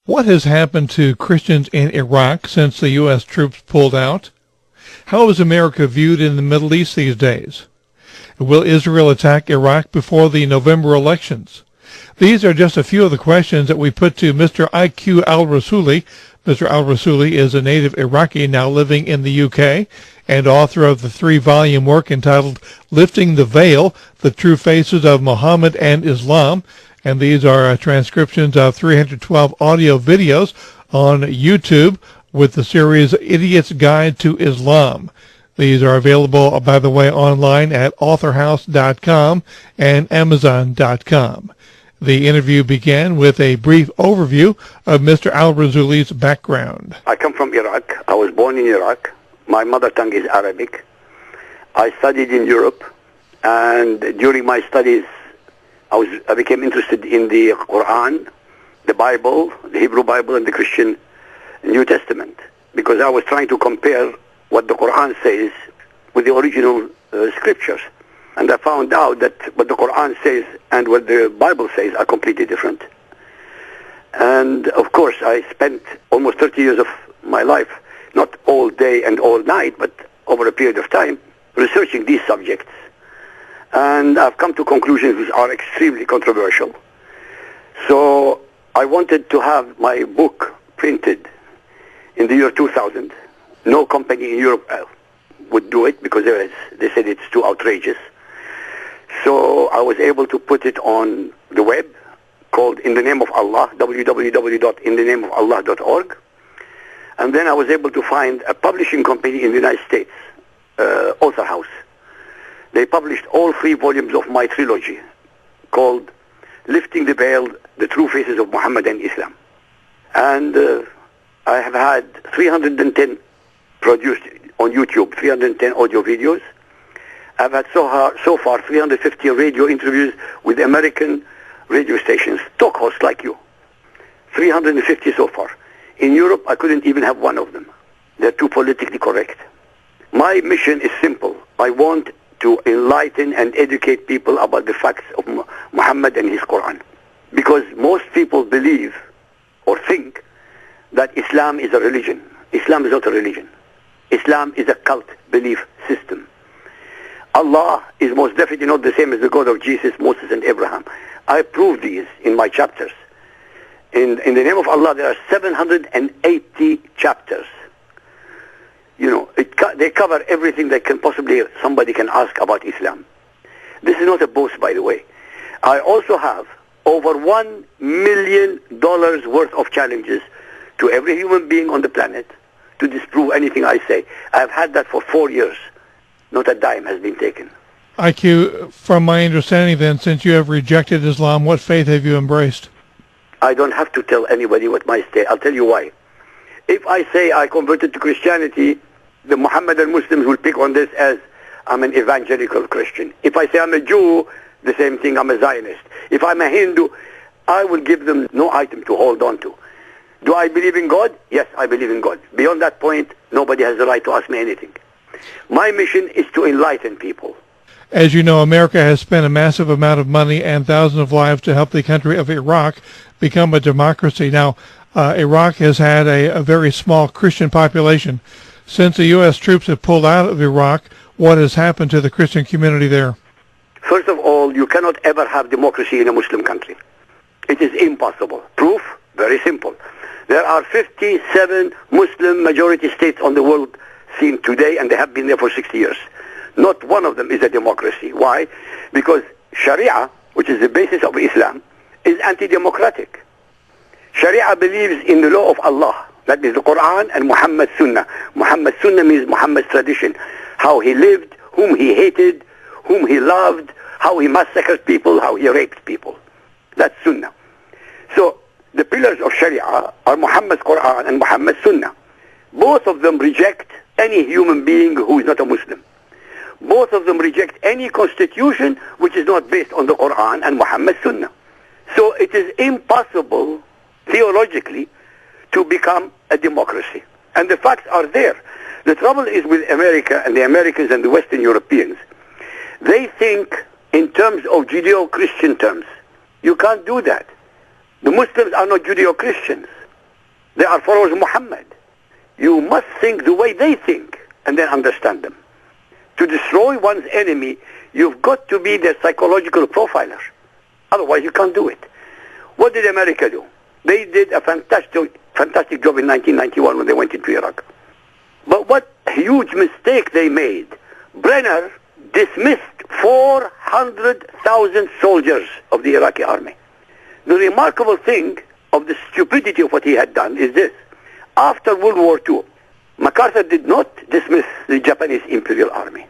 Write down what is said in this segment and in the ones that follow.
What has happened to Christians in Iraq since the U.S. troops pulled out? How is America viewed in the Middle East these days? Will Israel attack Iraq before the November elections? These are just a few of the questions that we put to Mr. IQ Rassooli. Mr. Rassooli is a native Iraqi now living in the UK and author of the 3-volume work entitled Lifting the Veil, The True Faces of Muhammad and Islam. And these are transcriptions of 312 audio videos on YouTube with the series Idiot's Guide to Islam. These are available, by the way, online at authorhouse.com and amazon.com. The interview began with a brief overview of Mr. Rassooli's background. I come from Iraq. I was born in Iraq. My mother tongue is Arabic. I studied in Europe, and during my studies, I became interested in the Quran, the Bible, the Hebrew Bible, and the Christian New Testament, because I was trying to compare what the Quran says with the original scriptures. And I found out that what the Quran says and what the Bible says are completely different. And of course, I spent almost 30 years of my life, not all day and all night, but over a period of time, researching these subjects. And I've come to conclusions which are extremely controversial. So I wanted to have my book printed in the year 2000. No company in Europe would do it because they said it's too outrageous. So I was able to put it on the web called In the Name of Allah, www.inthenameofallah.org. And then I was able to find a publishing company in the United States, Author House. They published all 3 volumes of my trilogy called Lifting the Veil, The True Faces of Muhammad and Islam. And I have had 310 produced on YouTube, 310 audio videos. I've had so far 350 radio interviews with American radio stations, talk hosts like you. 350 so far. In Europe, I couldn't even have one of them. They're too politically correct. My mission is simple. I want to enlighten and educate people about the facts of Muhammad and his Quran. Because most people believe or think that Islam is a religion. Islam is not a religion. Islam is a cult belief system. Allah is most definitely not the same as the God of Jesus, Moses, and Abraham. I prove these in my chapters. In the name of Allah, there are 780 chapters. You know, they cover everything that somebody can ask about Islam. This is not a boast, by the way. I also have over $1 million worth of challenges to every human being on the planet to disprove anything I say. I've had that for 4 years. Not a dime has been taken. IQ, from my understanding then, since you have rejected Islam, what faith have you embraced? I don't have to tell anybody what my state. I'll tell you why. If I say I converted to Christianity, the Mohammedan Muslims will pick on this as I'm an evangelical Christian. If I say I'm a Jew, the same thing, I'm a Zionist. If I'm a Hindu, I will give them no item to hold on to. Do I believe in God? Yes, I believe in God. Beyond that point, nobody has the right to ask me anything. My mission is to enlighten people. As you know, America has spent a massive amount of money and thousands of lives to help the country of Iraq become a democracy. Now, Iraq has had a very small Christian population. Since the U.S. troops have pulled out of Iraq, what has happened to the Christian community there? First of all, you cannot ever have democracy in a Muslim country. It is impossible. Proof? Very simple. There are 57 Muslim majority states on the world scene today, and they have been there for 60 years. Not one of them is a democracy. Why? Because Sharia, which is the basis of Islam, is anti-democratic. Sharia believes in the law of Allah. That is the Quran and Muhammad's Sunnah. Muhammad's Sunnah means Muhammad's tradition. How he lived, whom he hated, whom he loved, how he massacred people, how he raped people. That's Sunnah. So the pillars of Sharia are Muhammad's Quran and Muhammad's Sunnah. Both of them reject any human being who is not a Muslim. Both of them reject any constitution which is not based on the Quran and Muhammad's Sunnah. So it is impossible, theologically, to become a democracy. And the facts are there. The trouble is with America and the Americans and the Western Europeans. They think in terms of Judeo-Christian terms. You can't do that. The Muslims are not Judeo-Christians. They are followers of Muhammad. You must think the way they think and then understand them. To destroy one's enemy, you've got to be their psychological profiler. Otherwise, you can't do it. What did America do? They did a fantastic job in 1991 when they went into Iraq. But what huge mistake they made. Brenner dismissed 400,000 soldiers of the Iraqi army. The remarkable thing of the stupidity of what he had done is this. After World War II, MacArthur did not dismiss the Japanese Imperial Army.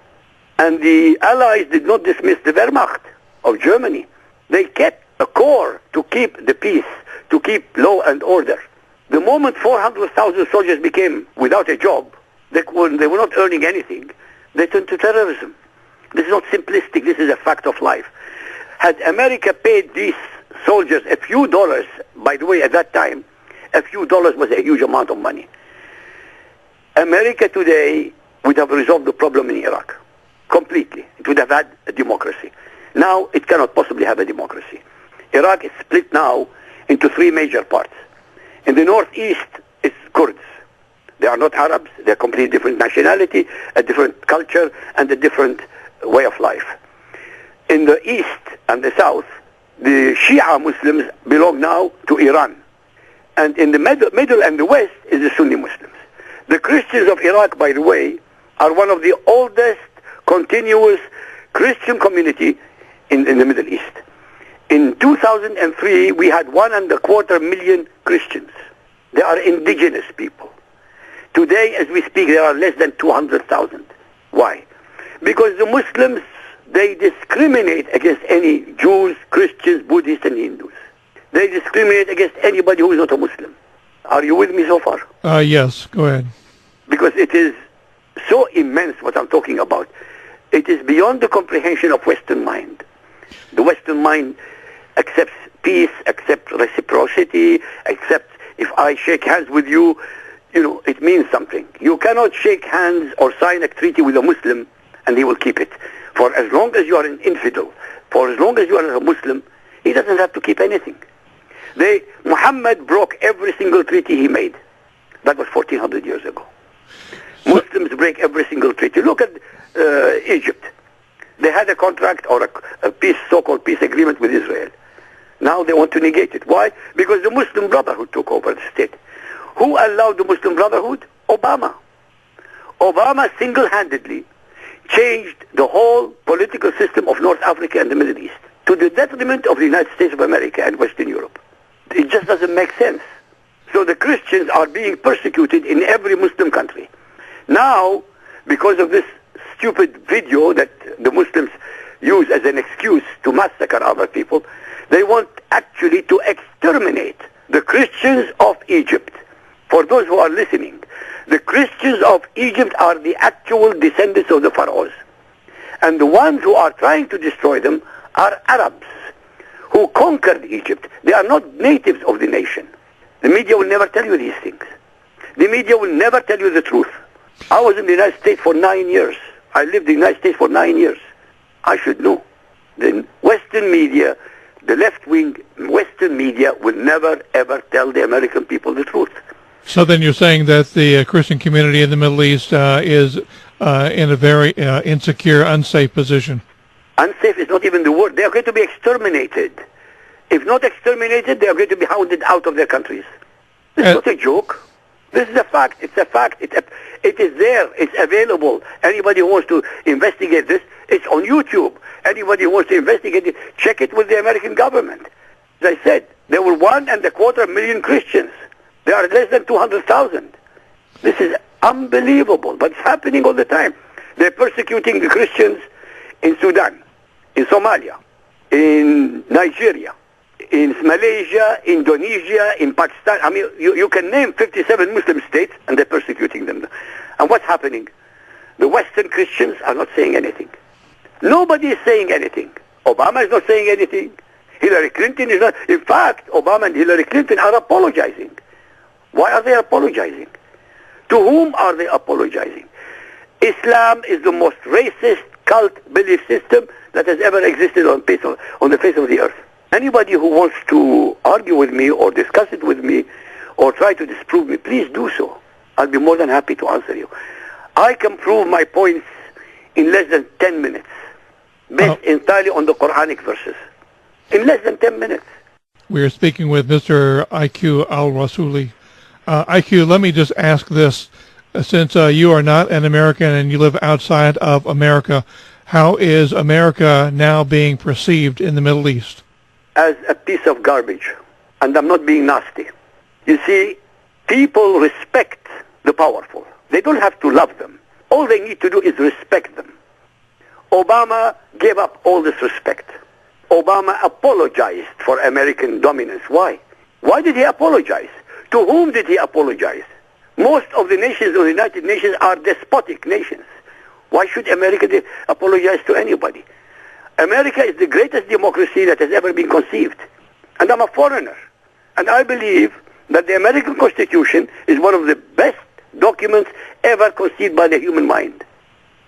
And the Allies did not dismiss the Wehrmacht of Germany. They kept a corps to keep the peace, to keep law and order. The moment 400,000 soldiers became without a job, they were not earning anything, they turned to terrorism. This is not simplistic, this is a fact of life. Had America paid these soldiers a few dollars, by the way, at that time, a few dollars was a huge amount of money. America today would have resolved the problem in Iraq completely. It would have had a democracy. Now it cannot possibly have a democracy. Iraq is split now into three major parts. In the northeast, it's Kurds. They are not Arabs. They're completely different nationality, a different culture, and a different way of life. In the east and the south, the Shia Muslims belong now to Iran. And in the middle and the west is the Sunni Muslims. The Christians of Iraq, by the way, are one of the oldest continuous Christian community in the Middle East. In 2003, we had 1.25 million Christians. They are indigenous people. Today, as we speak, there are less than 200,000. Why? Because the Muslims, they discriminate against any Jews, Christians, Buddhists, and Hindus. They discriminate against anybody who is not a Muslim. Are you with me so far? Yes, go ahead. Because it is so immense what I'm talking about. It is beyond the comprehension of Western mind. The Western mind accepts peace, accepts reciprocity, accepts if I shake hands with you, it means something. You cannot shake hands or sign a treaty with a Muslim and he will keep it. For as long as you are an infidel, for as long as you are a Muslim, he doesn't have to keep anything. Muhammad broke every single treaty he made. That was 1400 years ago. Muslims break every single treaty. Look at Egypt. They had a contract or a peace, so-called peace agreement with Israel. Now they want to negate it. Why? Because the Muslim Brotherhood took over the state. Who allowed the Muslim Brotherhood? Obama. Obama single-handedly changed the whole political system of North Africa and the Middle East to the detriment of the United States of America and Western Europe. It just doesn't make sense. So the Christians are being persecuted in every Muslim country. Now, because of this stupid video that the Muslims use as an excuse to massacre other people, they want actually to exterminate the Christians of Egypt. For those who are listening, the Christians of Egypt are the actual descendants of the pharaohs. And the ones who are trying to destroy them are Arabs who conquered Egypt. They are not natives of the nation. The media will never tell you these things. The media will never tell you the truth. I was in the United States for 9 years. I lived in the United States for 9 years. I should know. The Western media, the left-wing Western media will never, ever tell the American people the truth. So then you're saying that the Christian community in the Middle East is in a very insecure, unsafe position. Unsafe is not even the word. They are going to be exterminated. If not exterminated, they are going to be hounded out of their countries. This is not a joke. This is a fact. It's a fact. It is there. It's available. Anybody who wants to investigate this, it's on YouTube. Anybody who wants to investigate it, check it with the American government. As I said, there were 1.25 million Christians. There are less than 200,000. This is unbelievable, but it's happening all the time. They're persecuting the Christians in Sudan, in Somalia, in Nigeria, in Malaysia, Indonesia, in Pakistan. I mean, you can name 57 Muslim states and they're persecuting them. And what's happening? The Western Christians are not saying anything. Nobody is saying anything. Obama is not saying anything. Hillary Clinton is not. In fact, Obama and Hillary Clinton are apologizing. Why are they apologizing? To whom are they apologizing? Islam is the most racist cult belief system that has ever existed on the face of the earth. Anybody who wants to argue with me or discuss it with me or try to disprove me, please do so. I'll be more than happy to answer you. I can prove my points in less than 10 minutes, based entirely on the Quranic verses. In less than 10 minutes. We are speaking with Mr. IQ Rassooli. IQ, let me just ask this. Since you are not an American and you live outside of America, how is America now being perceived in the Middle East? As a piece of garbage. And I'm not being nasty. You see, people respect the powerful. They don't have to love them. All they need to do is respect them. Obama gave up all this respect. Obama apologized for American dominance. Why? Why did he apologize? To whom did he apologize? Most of the nations of the United Nations are despotic nations. Why should America apologize to anybody? America is the greatest democracy that has ever been conceived. And I'm a foreigner. And I believe that the American Constitution is one of the best documents ever conceived by the human mind.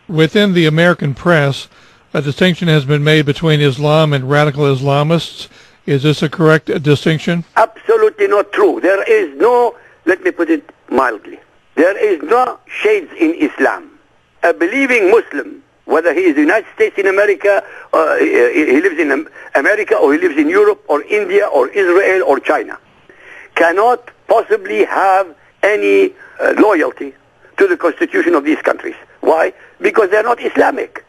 Within the American press, a distinction has been made between Islam and radical Islamists. Is this a correct distinction? Absolutely not true. There is no, let me put it mildly, there is no shades in Islam. A believing Muslim, whether he is in the United States in America, he lives in America, or he lives in Europe, or India, or Israel, or China, cannot possibly have any loyalty to the constitution of these countries. Why? Because they're not Islamic.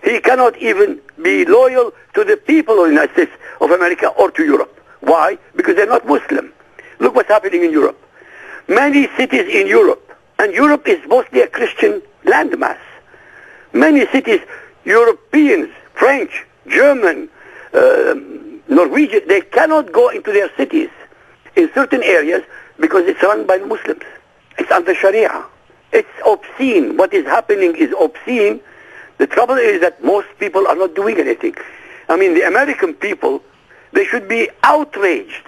He cannot even be loyal to the people of the United States of America or to Europe. Why? Because they're not Muslim. Look what's happening in Europe. Many cities in Europe, and Europe is mostly a Christian landmass. Many cities, Europeans, French, German, Norwegian, they cannot go into their cities in certain areas because it's run by Muslims. It's under Sharia. It's obscene. What is happening is obscene. The trouble is that most people are not doing anything. I mean, the American people, they should be outraged.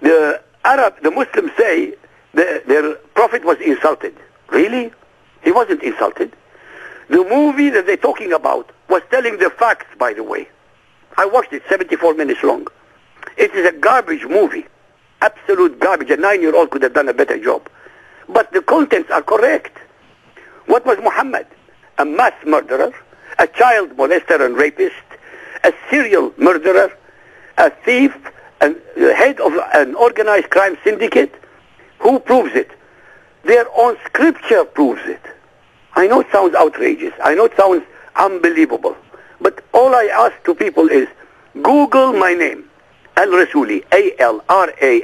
The Muslims say their prophet was insulted. Really? He wasn't insulted. The movie that they're talking about was telling the facts, by the way. I watched it, 74 minutes long. It is a garbage movie. Absolute garbage. A 9-year-old could have done a better job. But the contents are correct. What was Muhammad? A mass murderer, a child molester and rapist, a serial murderer, a thief, and the head of an organized crime syndicate. Who proves it? Their own scripture proves it. I know it sounds outrageous. I know it sounds unbelievable. But all I ask to people is, Google my name, Al-Rassooli, A-L-R-A-S-S-O-O-L-I,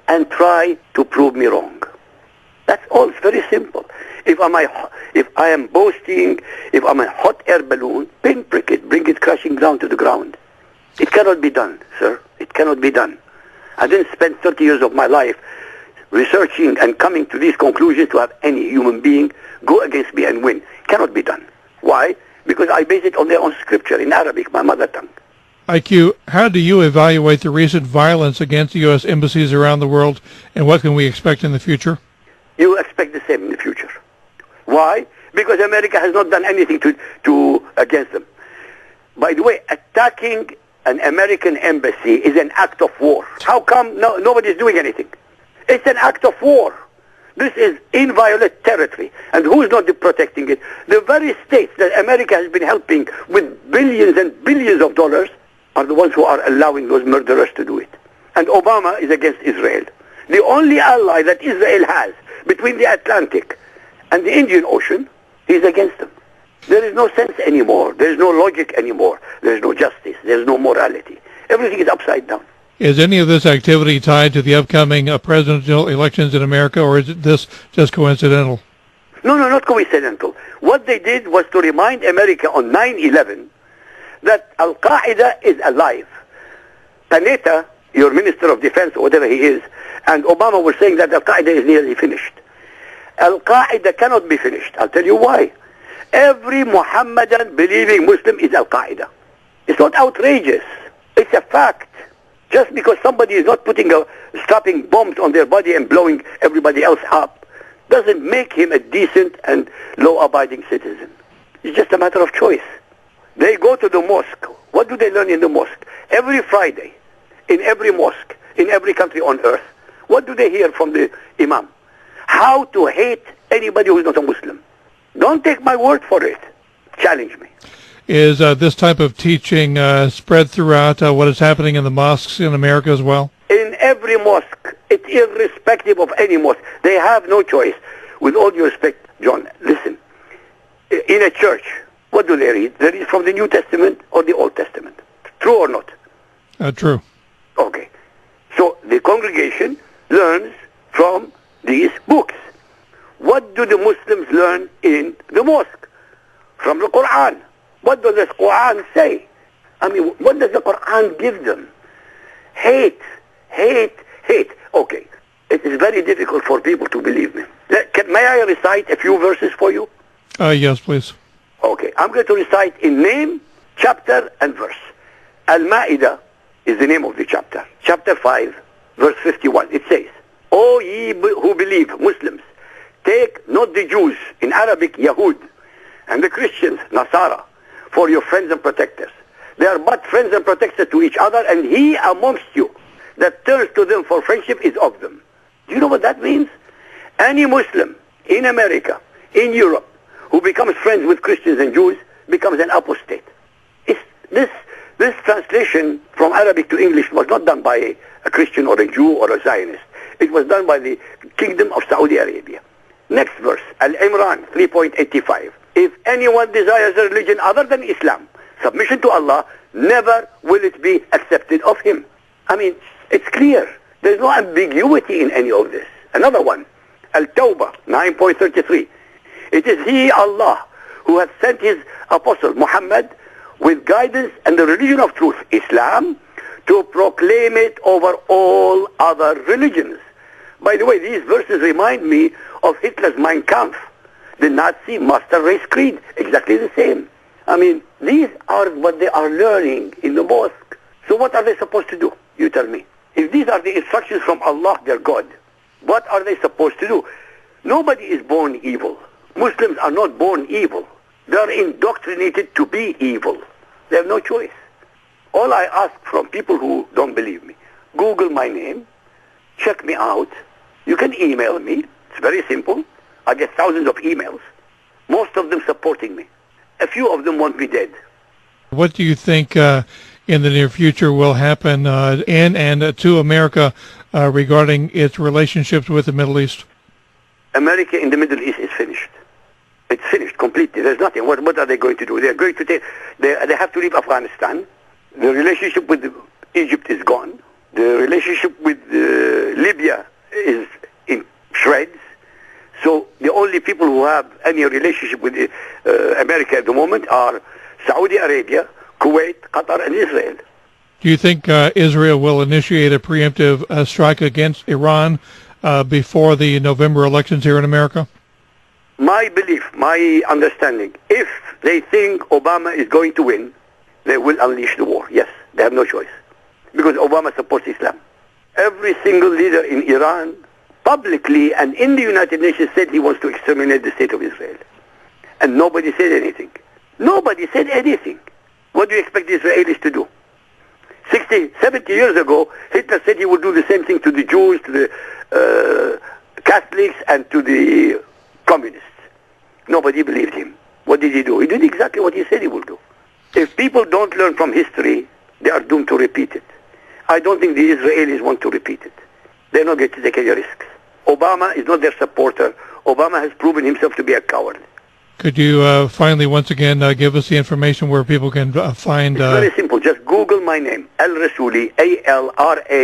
and try to prove me wrong. That's all. It's very simple. If I am boasting, if I'm a hot air balloon, pinprick it, bring it crashing down to the ground. It cannot be done, sir. It cannot be done. I didn't spend 30 years of my life researching and coming to these conclusions to have any human being go against me and win. It cannot be done. Why? Because I base it on their own scripture in Arabic, my mother tongue. IQ, how do you evaluate the recent violence against the U.S. embassies around the world, and what can we expect in the future? You expect the same in the future. Why? Because America has not done anything to against them. By the way, attacking an American embassy is an act of war. How come nobody's doing anything? It's an act of war. This is inviolate territory. And who's not protecting it? The very states that America has been helping with billions and billions of dollars are the ones who are allowing those murderers to do it. And Obama is against Israel. The only ally that Israel has between the Atlantic and the Indian Ocean, he's against them. There is no sense anymore. There is no logic anymore. There is no justice. There is no morality. Everything is upside down. Is any of this activity tied to the upcoming presidential elections in America, or is this just coincidental? No, not coincidental. What they did was to remind America on 9/11 that Al-Qaeda is alive. Panetta, your Minister of Defense, or whatever he is, and Obama were saying that Al-Qaeda is nearly finished. Al-Qaeda cannot be finished. I'll tell you why. Every Muhammadan believing Muslim is Al-Qaeda. It's not outrageous. It's a fact. Just because somebody is not strapping bombs on their body and blowing everybody else up doesn't make him a decent and law-abiding citizen. It's just a matter of choice. They go to the mosque. What do they learn in the mosque? Every Friday, in every mosque, in every country on earth. What do they hear from the Imam? How to hate anybody who is not a Muslim. Don't take my word for it. Challenge me. Is this type of teaching spread throughout what is happening in the mosques in America as well? In every mosque. It's irrespective of any mosque. They have no choice. With all due respect, John, listen. In a church, what do they read? They read from the New Testament or the Old Testament. True or not? True. Okay. So the congregation learns from these books. What do the Muslims learn in the mosque? From the Quran. What does the Quran say? I mean, what does the Quran give them? Hate, hate, hate. Okay. It is very difficult for people to believe me. May I recite a few verses for you? Yes, please. Okay. I'm going to recite in name, chapter, and verse. Al-Ma'idah is the name of the chapter. Chapter 5, verse 51. It says, O ye who believe, Muslims, take not the Jews, in Arabic, Yahud, and the Christians, Nasara, for your friends and protectors. They are but friends and protectors to each other, and he amongst you that turns to them for friendship is of them. Do you know what that means? Any Muslim in America, in Europe, who becomes friends with Christians and Jews becomes an apostate. This translation from Arabic to English was not done by a Christian or a Jew or a Zionist. It was done by the Kingdom of Saudi Arabia. Next verse, Al-Imran 3.85. If anyone desires a religion other than Islam, submission to Allah, never will it be accepted of him. I mean, it's clear. There's no ambiguity in any of this. Another one, Al-Tawbah 9.33. It is He, Allah, who has sent His Apostle Muhammad with guidance and the religion of truth, Islam, to proclaim it over all other religions. By the way, these verses remind me of Hitler's Mein Kampf, the Nazi master race creed, exactly the same. I mean, these are what they are learning in the mosque. So what are they supposed to do? You tell me. If these are the instructions from Allah, their God, what are they supposed to do? Nobody is born evil. Muslims are not born evil. They are indoctrinated to be evil. They have no choice. All I ask from people who don't believe me, Google my name, check me out. You can email me. It's very simple. I get thousands of emails. Most of them supporting me. A few of them want me dead. What do you think in the near future will happen in and to America regarding its relationships with the Middle East? America in the Middle East is finished. It's finished completely. There's nothing. What are they going to do? They're going to take. They have to leave Afghanistan. The relationship with Egypt is gone. The relationship with Libya is in shreds. So the only people who have any relationship with America at the moment are Saudi Arabia, Kuwait, Qatar, and Israel. Do you think Israel will initiate a preemptive strike against Iran before the November elections here in America? My belief, my understanding, if they think Obama is going to win, they will unleash the war. Yes, they have no choice. Because Obama supports Islam. Every single leader in Iran, publicly and in the United Nations, said he wants to exterminate the state of Israel. And nobody said anything. Nobody said anything. What do you expect the Israelis to do? 60, 70 years ago, Hitler said he would do the same thing to the Jews, to the Catholics, and to the communists. Nobody believed him. What did he do? He did exactly what he said he would do. If people don't learn from history, they are doomed to repeat it. I don't think the Israelis want to repeat it. They're not going to take any risks. Obama is not their supporter. Obama has proven himself to be a coward. Could you finally, once again, give us the information where people can find... It's very simple. Just Google my name, Al-Rassooli, A-L-R-A-S-S-O-O-L-I.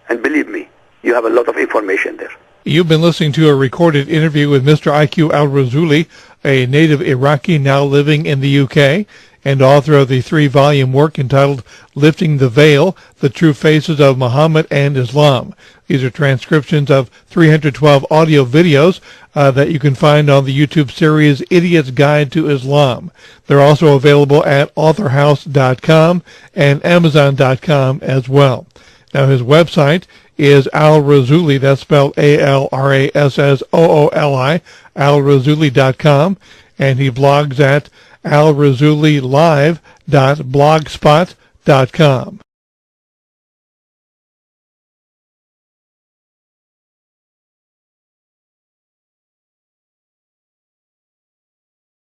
And believe me, you have a lot of information there. You've been listening to a recorded interview with Mr. IQ Rassooli, a native Iraqi now living in the UK, and author of the 3-volume work entitled Lifting the Veil, The True Faces of Muhammad and Islam. These are transcriptions of 312 audio videos that you can find on the YouTube series Idiot's Guide to Islam. They're also available at authorhouse.com and amazon.com as well. Now his website is Al-Rassooli, that's spelled A-L-R-A-S-S-O-O-L-I, alrassooli.com, and he blogs at alrassoolilive.blogspot.com.